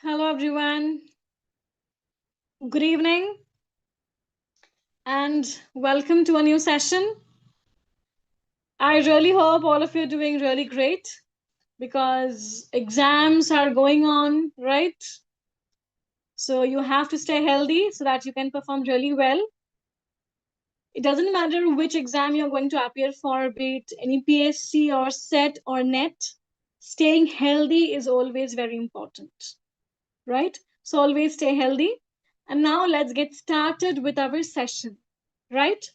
Hello, everyone. Good evening, and welcome to a new session. I really hope all of you are doing really great because exams are going on, right? So you have to stay healthy so that you can perform really well. It doesn't matter which exam you're going to appear for, be it any PSC or SET or NET, staying healthy is always very important, right? So always stay healthy. And now let's get started with our session, right?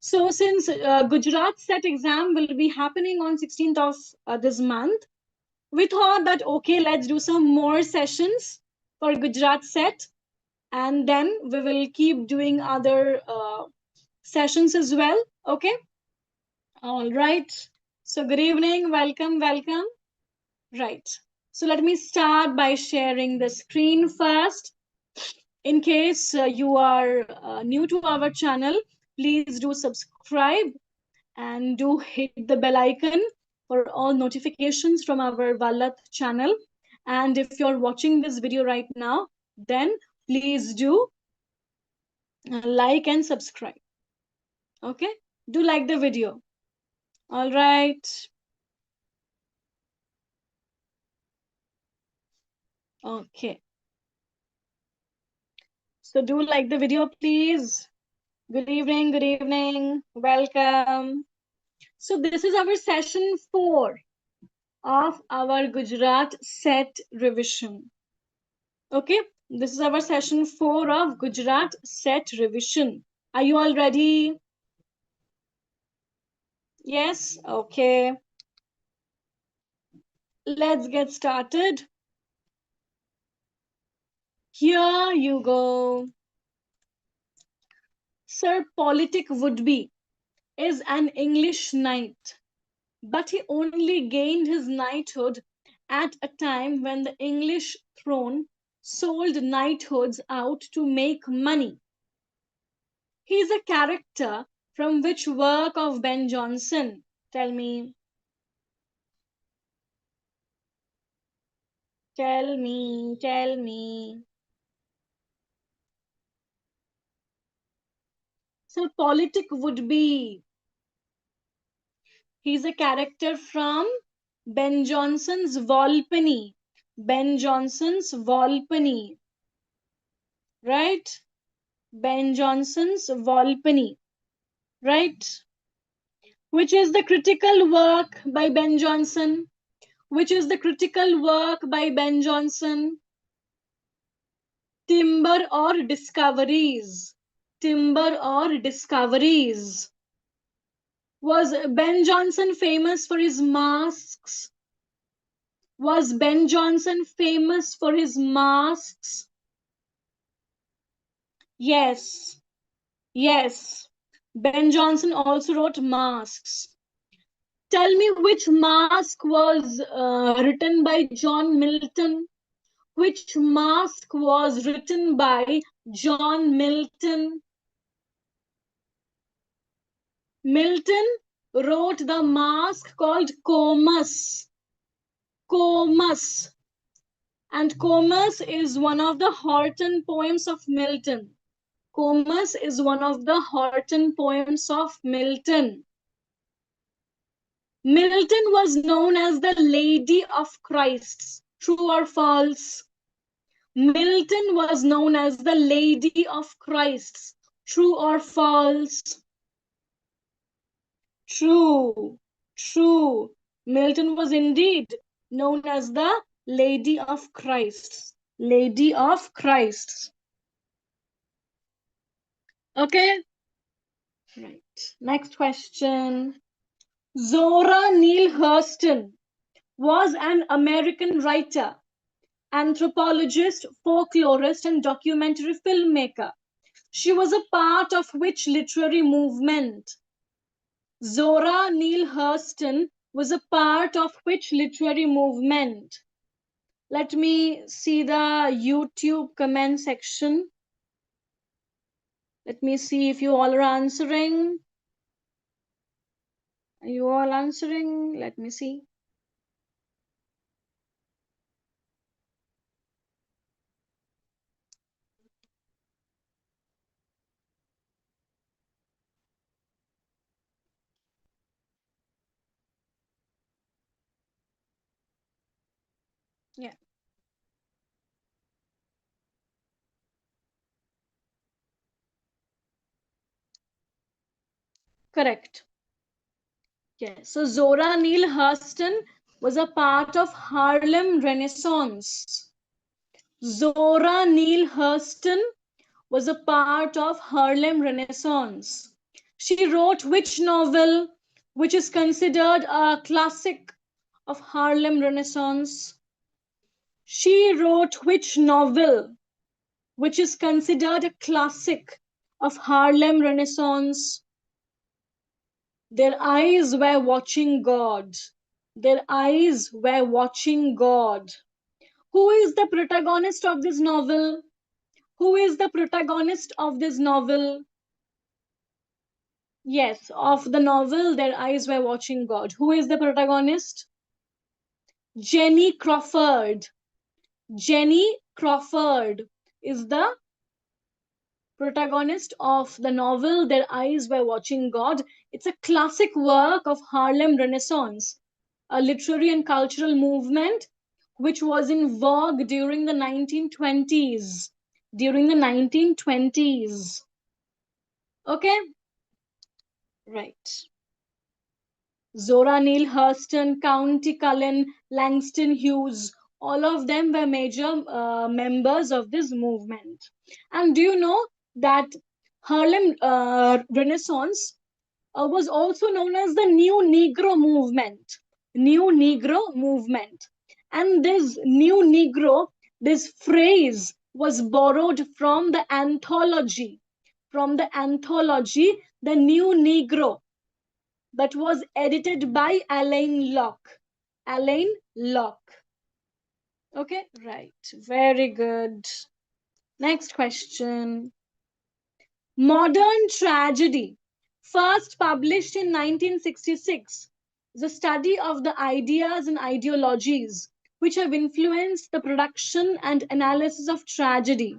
So since Gujarat set exam will be happening on 16th of this month, we thought that, okay, let's do some more sessions for Gujarat set. And then we will keep doing other sessions as well. Okay. All right. So good evening. Welcome. Welcome. Right. So let me start by sharing the screen first. In case you are new to our channel, please do subscribe and do hit the bell icon for all notifications from our Vallath channel. And if you're watching this video right now, then please do like and subscribe. Okay? Do like the video. All right. Okay. So do like the video, please. Good evening. Good evening. Welcome. So this is our session 4 of our Gujarat set revision. Okay, this is our session 4 of Gujarat set revision. Are you all ready? Yes? Okay. Let's get started. Here you go. Sir Politic Woodby is an English knight, but he only gained his knighthood at a time when the English throne sold knighthoods out to make money. He is a character from which work of Ben Jonson? Tell me. Tell me, tell me. So politic would be. He's a character from Ben Jonson's Volpini. Ben Jonson's Volpini. Right? Ben Jonson's Volpini. Right? Which is the critical work by Ben Jonson? Which is the critical work by Ben Jonson? Timber or Discoveries? Timber or Discoveries? Was Ben Jonson famous for his masks? Was Ben Jonson famous for his masks? Yes, yes. Ben Jonson also wrote masks. Tell me which mask was written by John Milton? Which mask was written by John Milton? Milton wrote the masque called Comus. Comus. And Comus is one of the Horton poems of Milton. Comus is one of the Horton poems of Milton. Milton was known as the Lady of Christ. True or false? Milton was known as the Lady of Christ. True or false? True. True. Milton was indeed known as the Lady of Christ. Lady of Christ. Okay. Right. Next question. Zora Neale Hurston was an American writer, anthropologist, folklorist, and documentary filmmaker. She was a part of which literary movement? Zora Neale Hurston was a part of which literary movement? Let me see the YouTube comment section. Let me see if you all are answering. Are you all answering? Let me see. Yeah, correct. Yes. So Zora Neale Hurston was a part of Harlem Renaissance. Zora Neale Hurston was a part of Harlem Renaissance. She wrote which novel, which is considered a classic of Harlem Renaissance? She wrote which novel, which is considered a classic of Harlem Renaissance? Their eyes were watching God. Their eyes were watching God. Who is the protagonist of this novel? Who is the protagonist of this novel? Yes, of the novel, Their Eyes Were Watching God. Who is the protagonist? Jenny Crawford. Jenny Crawford is the protagonist of the novel Their Eyes Were Watching God. It's a classic work of Harlem Renaissance, a literary and cultural movement which was in vogue during the 1920s. During the 1920s. Okay? Right. Zora Neale Hurston, County Cullen, Langston Hughes, all of them were major members of this movement. And do you know that Harlem Renaissance was also known as the New Negro Movement? New Negro Movement. And this New Negro, this phrase was borrowed from the anthology, The New Negro, that was edited by Alain Locke. Alain Locke. Okay, right. Very good. Next question. Modern tragedy, first published in 1966, is a study of the ideas and ideologies which have influenced the production and analysis of tragedy.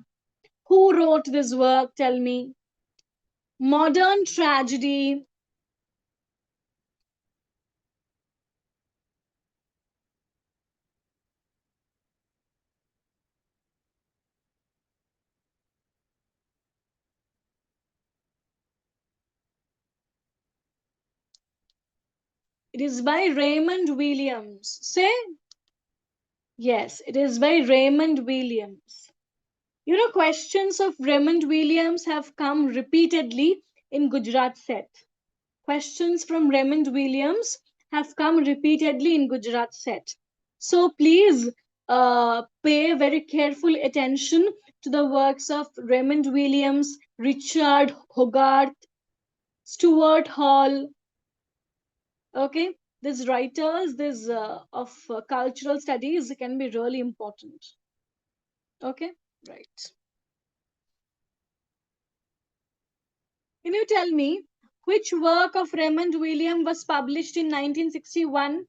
Who wrote this work? Tell me. Modern tragedy. It is by Raymond Williams. Say, yes, it is by Raymond Williams. You know, questions of Raymond Williams have come repeatedly in Gujarat set. Questions from Raymond Williams have come repeatedly in Gujarat set. So please pay very careful attention to the works of Raymond Williams, Richard Hogarth, Stuart Hall. Okay, these writers, this of cultural studies can be really important. Okay, right. Can you tell me which work of Raymond Williams was published in 1961?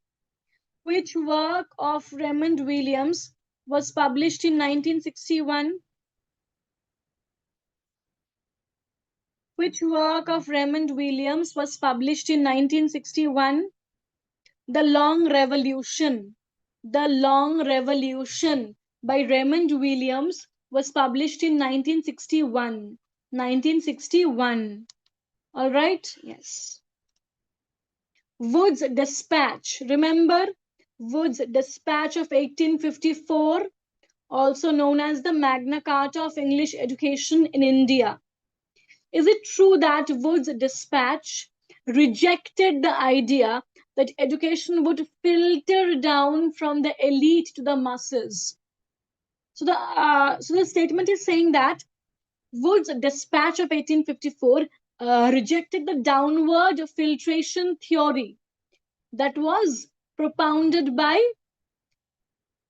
Which work of Raymond Williams was published in 1961? Which work of Raymond Williams was published in 1961? The Long Revolution. The Long Revolution by Raymond Williams was published in 1961. 1961. All right? Yes. Wood's Dispatch. Remember Wood's Dispatch of 1854, also known as the Magna Carta of English Education in India. Is it true that Wood's Dispatch rejected the idea that education would filter down from the elite to the masses? So the statement is saying that Wood's Dispatch of 1854 rejected the downward filtration theory that was propounded by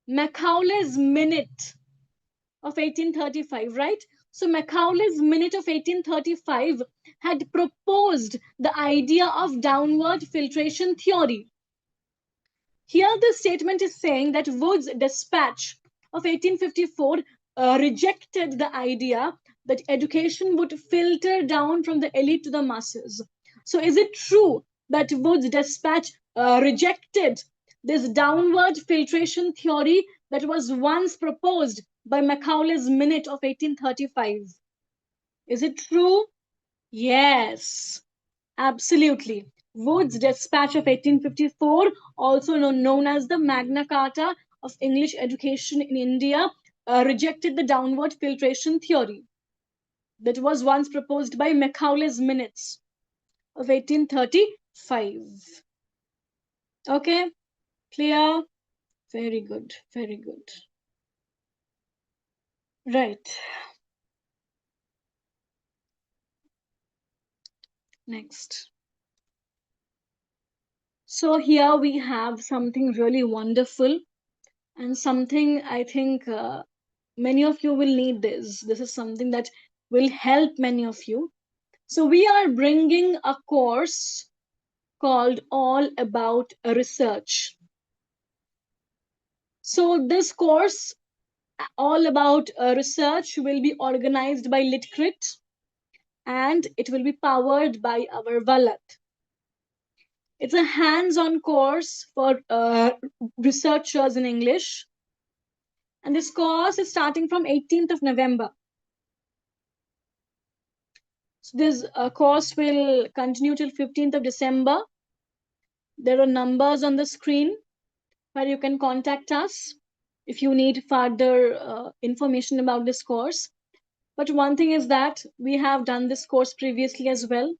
Macaulay's Minute of 1835, right? So Macaulay's Minute of 1835 had proposed the idea of downward filtration theory. Here the statement is saying that Wood's Dispatch of 1854 rejected the idea that education would filter down from the elite to the masses. So is it true that Wood's Dispatch rejected This downward filtration theory that was once proposed by Macaulay's Minute of 1835. Is it true? Yes, absolutely. Wood's Dispatch of 1854, also known as the Magna Carta of English education in India, rejected the downward filtration theory that was once proposed by Macaulay's Minutes of 1835. Okay, clear? Very good, very good. Right. Next. So here we have something really wonderful and something I think many of you will need this. This is something that will help many of you. So we are bringing a course called All About Research. So this course, All About Research, will be organized by LitCrit and it will be powered by our Vallath. It's a hands-on course for researchers in English. And this course is starting from 18th of November. So this course will continue till 15th of December. There are numbers on the screen where you can contact us if you need further information about this course. But one thing is that we have done this course previously as well,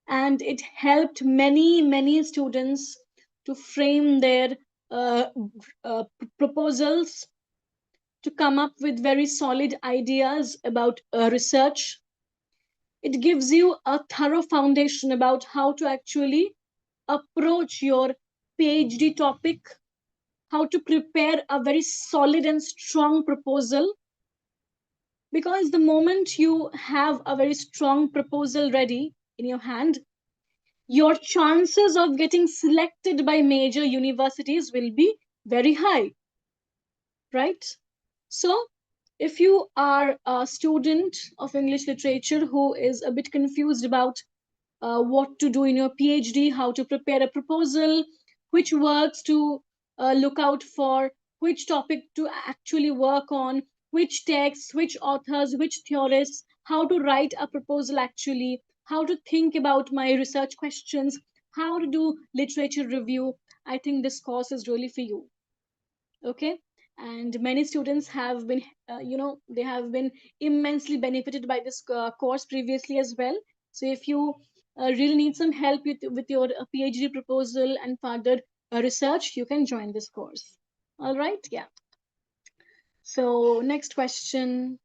and it helped many students to frame their uh, proposals, to come up with very solid ideas about research. It gives you a thorough foundation about how to actually approach your PhD topic, how to prepare a very solid and strong proposal. Because the moment you have a very strong proposal ready in your hand, your chances of getting selected by major universities will be very high, right? So, if you are a student of English literature who is a bit confused about what to do in your PhD, how to prepare a proposal, which works to look out for, which topic to actually work on, which texts, which authors, which theorists, how to write a proposal actually, how to think about my research questions, how to do literature review. I think this course is really for you. Okay, and many students have been they have been immensely benefited by this course previously as well. So if you really need some help with your PhD proposal and further research, you can join this course. All right, yeah. So next question.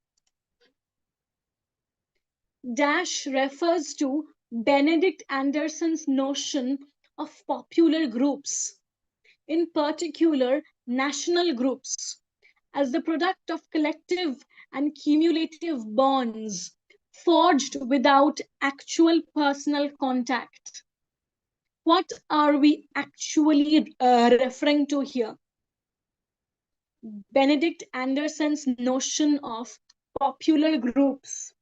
Dash refers to Benedict Anderson's notion of popular groups, in particular national groups, as the product of collective and cumulative bonds forged without actual personal contact. What are we actually referring to here? Benedict Anderson's notion of popular groups,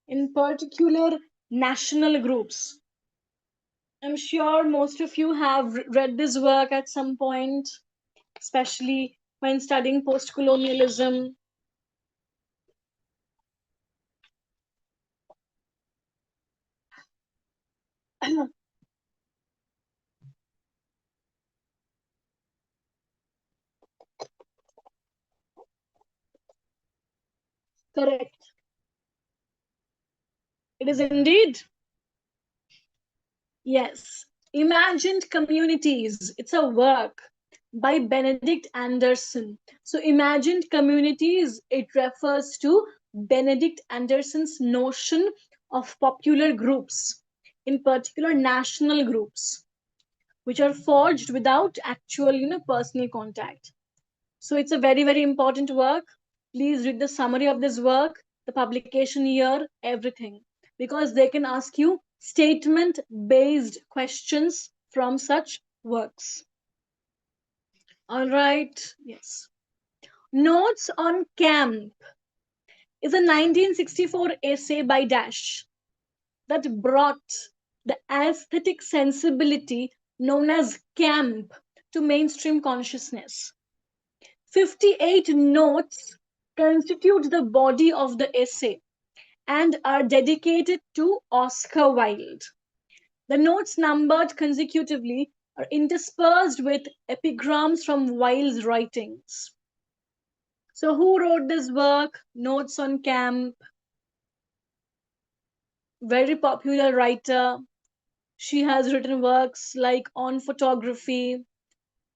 in particular national groups. I'm sure most of you have read this work at some point, especially when studying post-colonialism. Correct. It is indeed. Yes. Imagined Communities. It's a work by Benedict Anderson. So, imagined communities, it refers to Benedict Anderson's notion of popular groups, in particular national groups, which are forged without actual, personal contact. So it's a very important work. Please read the summary of this work, the publication year, everything, because they can ask you statement based questions from such works. All right, yes. Notes on Camp is a 1964 essay by Dash that brought the aesthetic sensibility known as camp to mainstream consciousness. 58 notes constitute the body of the essay and are dedicated to Oscar Wilde. The notes, numbered consecutively, are interspersed with epigrams from Wilde's writings. So, who wrote this work? Notes on Camp. Very popular writer. She has written works like On Photography,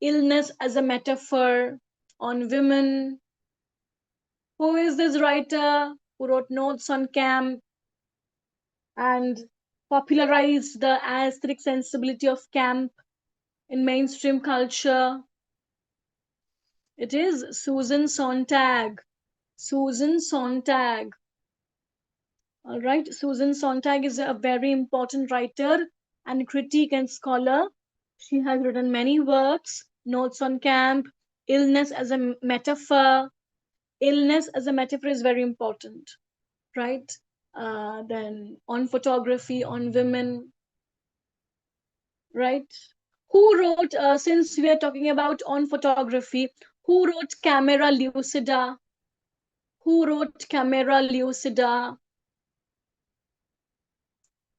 Illness as a Metaphor, On Women. Who is this writer who wrote Notes on Camp and popularized the aesthetic sensibility of camp in mainstream culture? It is Susan Sontag. Susan Sontag. All right, Susan Sontag is a very important writer and critic and scholar. She has written many works: Notes on Camp, Illness as a Metaphor. Illness as a metaphor is very important, right? Then On Photography, On Women, right? Who wrote, since we are talking about On Photography, who wrote Camera Lucida? Who wrote Camera Lucida?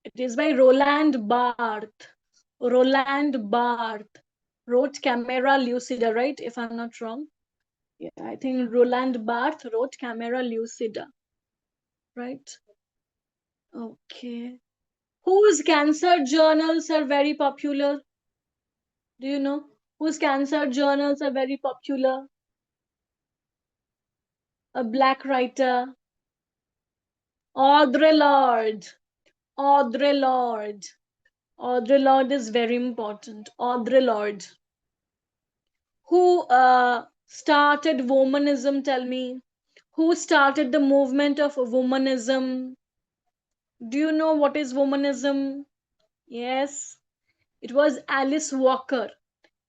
It is by Roland Barthes. Roland Barthes wrote Camera Lucida, right? If I'm not wrong. Yeah, I think Roland Barthes wrote Camera Lucida, right? Okay. Whose cancer journals are very popular? Do you know? Whose cancer journals are very popular? A black writer. Audre Lorde. Audre Lorde. Audre Lorde is very important. Audre Lorde. Who started womanism? Tell me. Who started the movement of womanism? Do you know what is womanism? Yes, it was Alice Walker.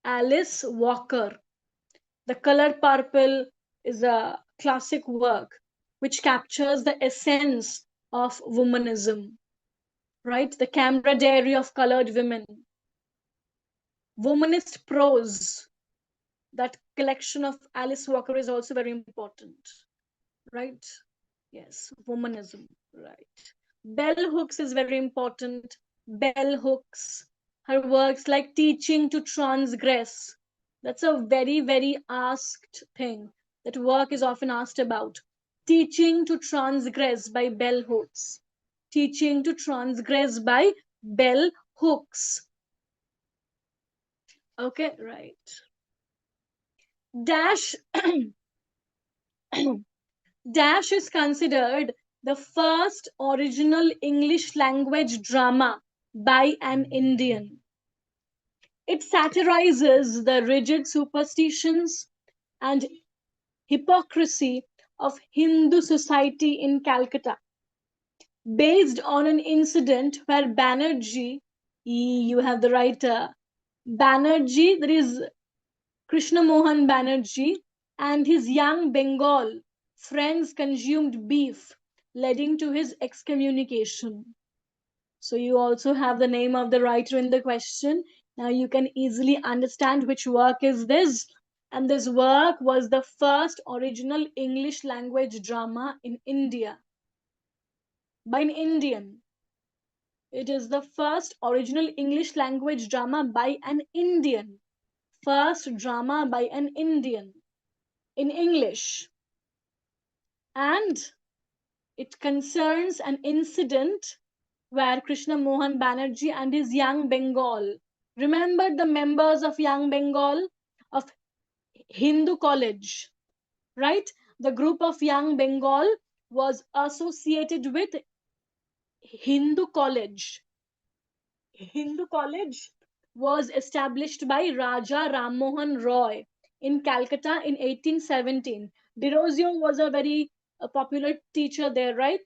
Alice Walker. The Color Purple is a classic work which captures the essence of womanism, right? The camaraderie of colored women. Womanist prose, that collection of Alice Walker is also very important, right? Yes, womanism, right. Bell Hooks is very important. Bell Hooks, her works like Teaching to Transgress. That's a very, very asked thing. That work is often asked about. Teaching to Transgress by Bell Hooks. Teaching to Transgress by Bell Hooks. Okay, right. Dash Dash is considered the first original English language drama by an Indian. It satirizes the rigid superstitions and hypocrisy of Hindu society in Calcutta, based on an incident where Banerjee, you have the writer, Banerjee, there is Krishna Mohan Banerjee, and his young Bengal friends consumed beef, leading to his excommunication. So you also have the name of the writer in the question. Now you can easily understand which work is this. And this work was the first original English language drama in India by an Indian. It is the first original English language drama by an Indian. First drama by an Indian in English. And it concerns an incident where Krishna Mohan Banerjee and his Young Bengal, remember the members of Young Bengal of Hindu College, right? The group of Young Bengal was associated with Hindu College. Hindu College was established by Raja Ram Mohan Roy in Calcutta in 1817. Derozio was a very popular teacher there, right?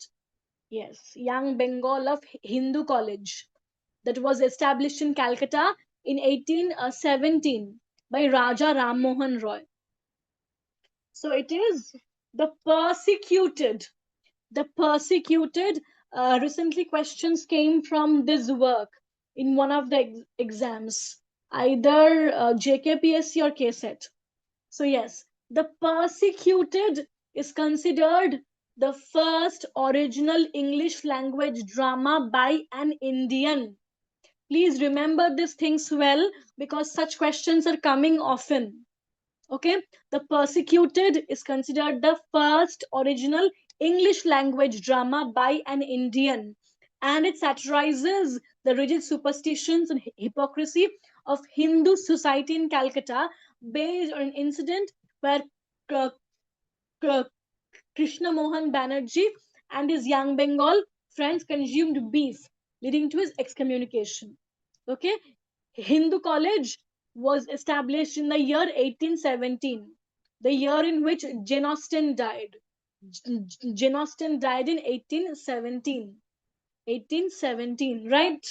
Yes, Young Bengal of Hindu College that was established in Calcutta in 1817 by Raja Ram Mohan Roy. So it is the persecuted. The persecuted. Recently, questions came from this work in one of the exams. either JKPSC or KSET. So yes, the persecuted is considered the first original English language drama by an Indian. Please remember these things well, because such questions are coming often. Okay, the persecuted is considered the first original English language drama by an Indian, and it satirizes the rigid superstitions and hypocrisy of Hindu society in Calcutta, based on an incident where K- K- Krishna Mohan Banerjee and his young Bengal friends consumed beef, leading to his excommunication. Okay, Hindu College was established in the year 1817, the year in which Jane Austen died. Jane Austen died in 1817. 1817, right?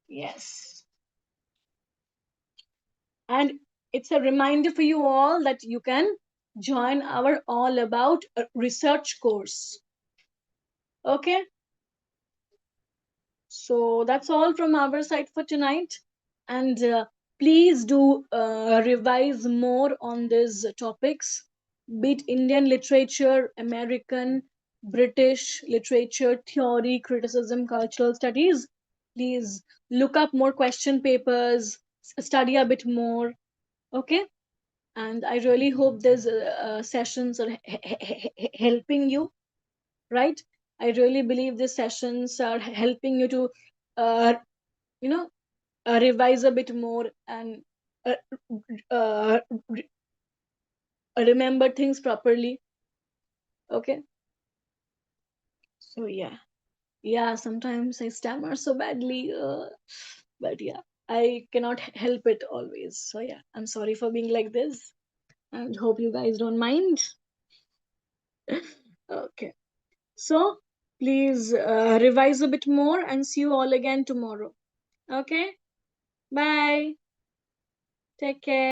Yes. And it's a reminder for you all that you can join our All About research course. Okay? So that's all from our side for tonight. And please do revise more on these topics, be it Indian literature, American, British literature, theory, criticism, cultural studies. Please look up more question papers, study a bit more. Okay? And I really hope these sessions are helping you, right? I really believe these sessions are helping you to uh, you know revise a bit more and uh, uh, remember things properly. Okay, so yeah, sometimes I stammer so badly, but yeah, I cannot help it always. So yeah, I'm sorry for being like this, and hope you guys don't mind. Okay, so please revise a bit more, and see you all again tomorrow. Okay, bye, take care.